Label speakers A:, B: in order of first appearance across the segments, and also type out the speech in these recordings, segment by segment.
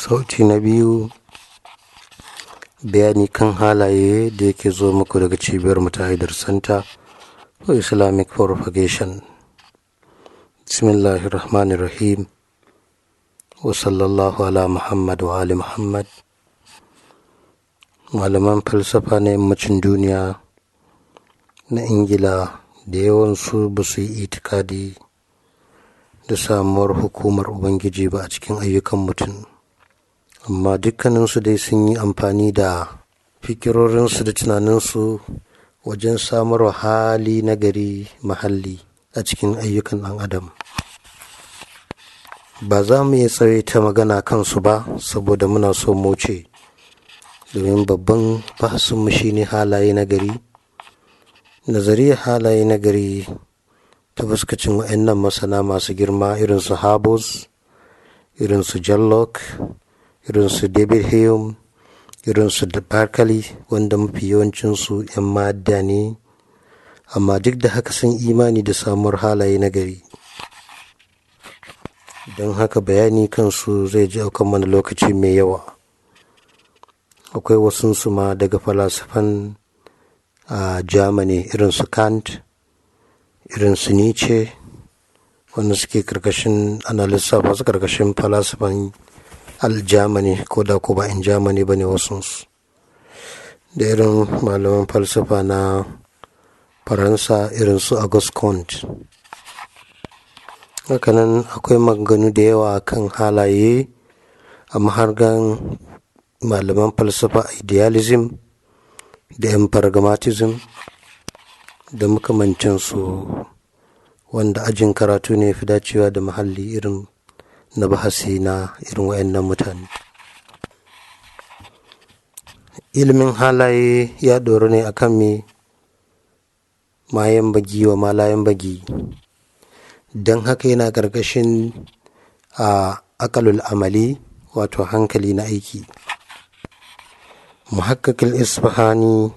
A: sauti na biyu bayani kan halaye da yake zo muku daga cibiyar Mutahidar Center for Islamic Propagation. Bismillahirrahmanirrahim wa sallallahu ala Muhammad wa ali Muhammad. Malaman falsafa na yammacin duniya na Ingila da yawansu ba su yi itikadi da samuwar hukumar Ubangiji ba a cikin ayyukan mutum, amma dukkaninsu dai sun yi amfani da fikirorinsu da tunaninsu wajen samarwa hali nagari mahalli a cikin ayyukan ɗan adam. Ba za mu iya tsawaita magana kansu ba saboda muna so mu wuce, domin babban bahasinmu shine halaye nagari. Nazariyar halaye nagari ta fuskacin wa'annan masana masu girma irin su Habos, irin su John Locke, irin su David Hume, irin su Berkeley, wanda mafi yawancinsu 'yan madda ne, amma duk da haka sun imani da samuwar halaye nagari. Don haka bayani kansu zai ji aukan mana lokaci mai yawa. Akwai wasunsu ma daga falasifan a Germany irin su Kant, irin su Nietzsche, wanda suke karkashin ana lissafa su karkashin falasifan Germany, ko da ko ba in Germany ba ne wasunsu, da irin malaman falsafa na Faransa irin su Auguste Comte. Hakanan akwai maganganu da yawa kan halaye a mahargan malaman falsafa idealism da yan pragmatism da makamancinsu, wanda ajin karatu ne fi dacewa da mahalli irin na bahasi na irin wayannan mutane. Ilimin halaye ya ɗoru ne akan mayan bagi wa malayan bagi, don haka yana ƙarƙashin aƙalul amali, wato hankali na aiki. Muhakkakil Isfahani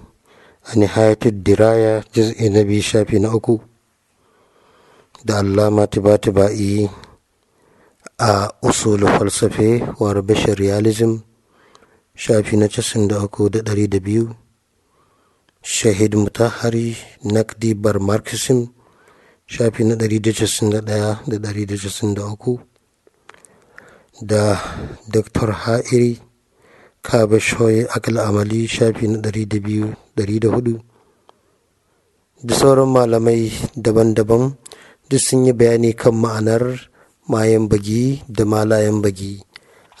A: a Nihayatul Diraya juz'i na 2 shafi na 3 da Allama Tabatabai a Usul Falsafe wa Bashar Realism shafi na 93 da 102, Shahid Mutahari Nakdi Bar Marxism shafi na 191 da 193, da Dr. Ha'iri Kabashoyi Akal Amali shafi na 200 104, da sauran malamai daban-daban duk sun yi bayani kan ma'anar mayan bagi da malayan bagi,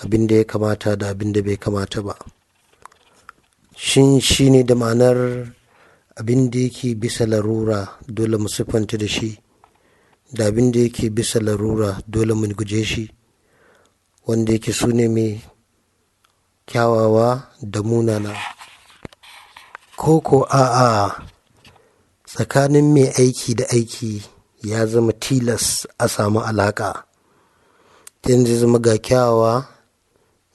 A: abin da ya kamata da abin da bai kamata ba. Shi ne da ma'anar abin da yake bisa larura dole mu siffanta da shi, da abin da yake bisa larura dole mu guje shi, wanda yake su ne mai kyawawa da munana. Koko a'a, tsakanin mai aiki da aiki ya zama tilas a samu alaƙa, yanzu zama ga kyawawa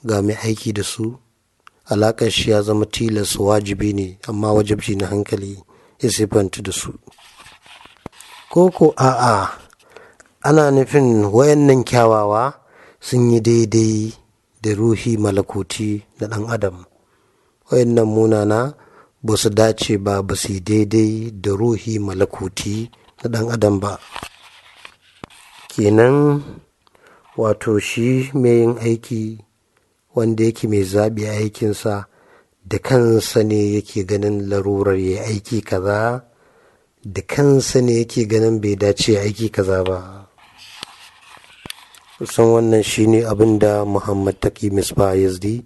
A: ga mai aiki da su, alaƙar shi ya zama tilas, wajibi ne, amma wajibci na hankali ya siffanta da su. Koko a'a, ana nufin wayannan kyawawa sun yi daidai da ruhi malakuti na ɗan adam, wayannan munana ba su dace ba su yi daidai da ruhi malakuti na ɗan adam ba. Kenan wato shi mai yin aiki, wanda yake mai zaɓi a aikinsa, da kansa ne yake ganin larurar ya aiki kaza, da kansa ne yake ganin bai dace aiki kaza ba. Kusan wannan shi ne abin da Muhammad Taqi Misbah Yazdi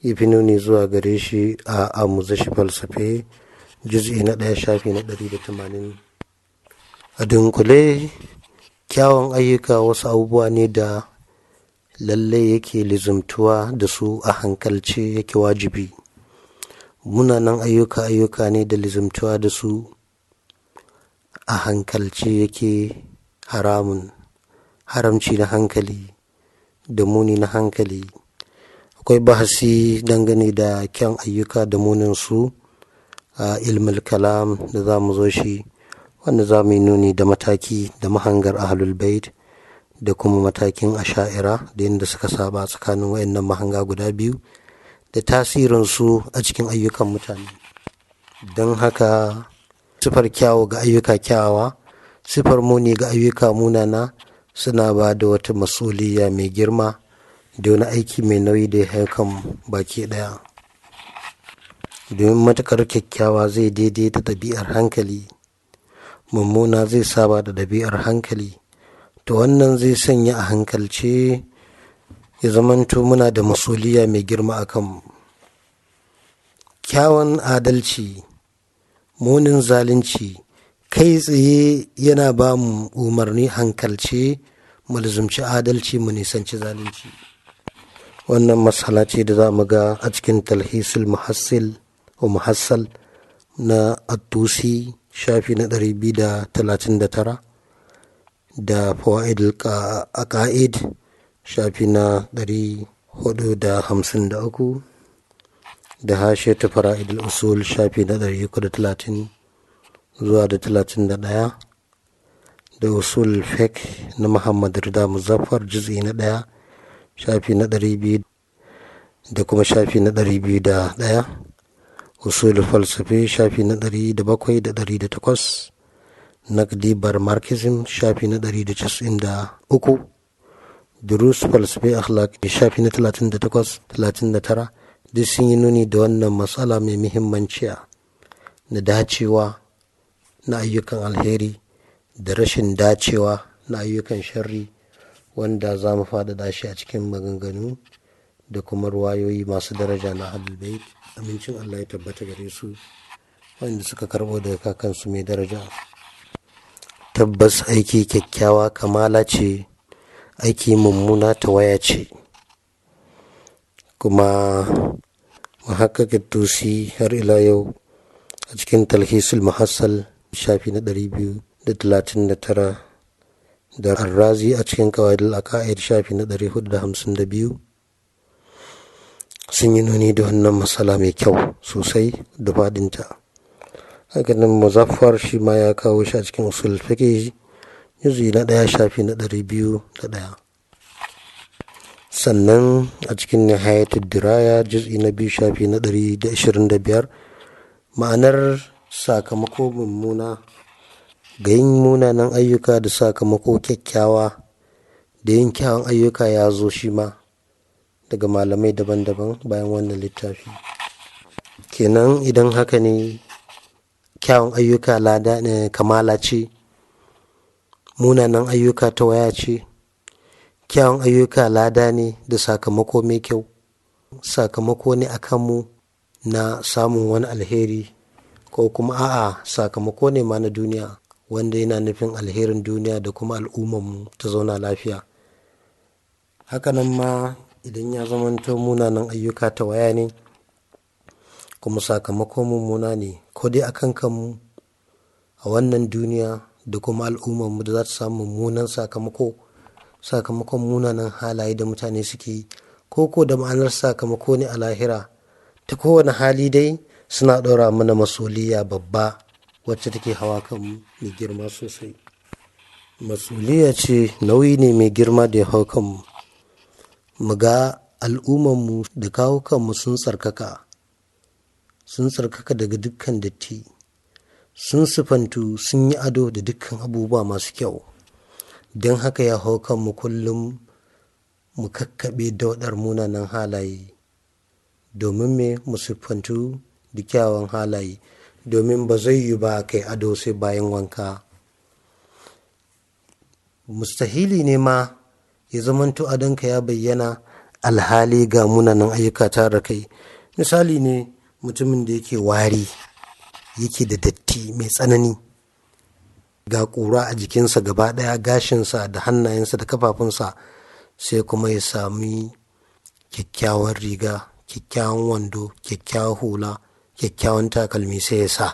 A: ya fi nuni zuwa gare shi a Amuzashi Falsafe juz'i na 1 shafi na 180. A dunkule, kyawun ayyuka wasu abubuwa ne da lallai yake lizumtuwa da su a hankalce, yake wajibi. Munanan ayyuka ne da lizumtuwa da su a hankalce yake haramun, haramci na hankali da muni na hankali. Akwai bahasi dangane da kyan ayyuka da muninsu a ilmul kalam da za mu zo shi, wanda za mu yi nuni da mataki da mahangar ahlul bait da kuma matakin asha'ira da yadda suka saba tsakanin wayannan mahanga guda biyu da tasirinsu a cikin ayyukan mutane. Don haka sifar kyawu ga ayyuka kyawawa, sifar muni ga ayyuka munana suna ba da wata mas'uliyya mai girma da wani aiki mai nauyi da ya haikan baki ɗaya. Domin matuƙar kyakkyawa zai daidai da ɗabi'ar hankali, mummuna zai saba da ɗabi'ar hankali, to wannan zai sanya a hankalce ya zamanto muna da mas'uliyya mai girma a kanmu. Kyawun adalci, munin zalunci kai tsaye yana ba mu umarni hankalce mu lazumci adalci mu nisanci zalunci. Wannan matsala ce da za mu ga a cikin talhisul muhassal na At-Tusi shafi na 239 da fawaidul aqaid shafi na 453 da hashiyatu fara'idul usul shafi na 330 zuwa da 31 da usul fiqh na Muhammad Rida Muzaffar juz'i na 1 shafi na 200 da kuma shafi na 201, usul falsafi shafi na 107 da 108, naqdi bar marxism shafi na 193, durus falsafi akhlaqi shafi na 38 39, duk sun yi nuni da wannan matsala mai muhimmanci na dacewa na ayyukan alheri da rashin dacewa na ayyukan sharri, wanda za mu faɗaɗa shi a cikin maganganu da kuma ruwayoyi masu daraja na Ahlul Bait, amincin Allah ya tabbata gare su wanda suka karɓo daga kakansu mai daraja. Tabbas aiki kyakkyawa kamala ce, aiki mummuna tawaya ce. Kuma muhaqqiq Tusi har ila yau a cikin talhisul muhassal shafi na 239 da Ar-Razi a cikin qawaidul aqaid shafi na 452 sun yi nuni da wannan matsala mai kyau sosai da fadinta. Hakanan Muzaffar shi ma ya kawo shi a cikin usul fiqh juz'i na 1 shafi na 201. Sannan a cikin nihayatul diraya juz'i na 2 shafi na 125 ma'anar sakamako mummuna ga yin munanan ayyuka da sakamako kyakkyawa da yin kyawun ayyuka ya zo shi ma daga malamai daban-daban bayan wannan littafi. Kenan idan haka ne kyawun ayyuka lada ne, kamala ce, munanan ayyuka tawaya ce. Kyawun ayyuka lada ne da sakamako mai kyau, sakamako ne a kanmu na samun wani alheri, ko kuma a'a sakamako ne ma na duniya wanda yana nufin alherin duniya da kuma al'ummarmu ta zauna lafiya. Hakanan ma idan ya zamanto munanan ayyuka tawaya ne kuma sakamako mummuna ne, ko dai akan kanmu a wannan duniya da kuma al'ummarmu da za ta samu mummunan sakamakon munanan halaye da mutane suke yi, ko da ma'anar sakamako ne a lahira. Ta kowane hali dai suna ɗora mana mas'uliyya babba wacce take hawa kanmu mai girma sosai. Mas'uliyya ce, nauyi ne mai girma da ya hau kanmu, mu ga al'ummarmu da kawo kanmu sun tsarkaka daga dukkan datti, sun sifantu, sun yi ado da dukkan abubuwa masu kyau. Don haka ya hau kanmu kullum mu kakkaɓe daudar munanan halaye, domin mu siffantu da kyawun halaye, domin ba zai yi ba kai ado sai bayan wanka. Mustahili ne ma ya zamanto adonka ya bayyana alhali ga munanan ayyuka tare kai. Misali ne mutumin da yake wari, yake da datti mai tsanani, ga ƙura a jikinsa gaba ɗaya, gashinsa da hannayensa da kafafunsa, sai kuma ya sami kyakkyawan riga, kyakkyawan wando, kyakkyawan hula, kyakkyawan takalmi sai ya sa.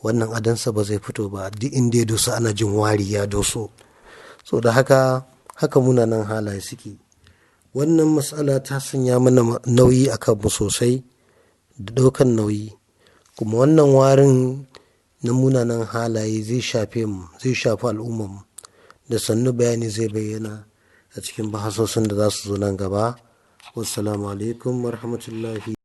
A: Wannan adansa ba zai fito ba, duk inda ya dosa ana jin wari ya doso. So da haka munanan halaye suke. Wannan matsala ta sanya mana nauyi a kanmu sosai da ɗaukan nauyi, kuma wannan warin na munanan halaye zai shafe mu, zai shafi al'ummarmu da sannu bayani zai bayyana a cikin bahasosin da za su zo nan gaba. Wassalamu alaikum wa rahmatullahi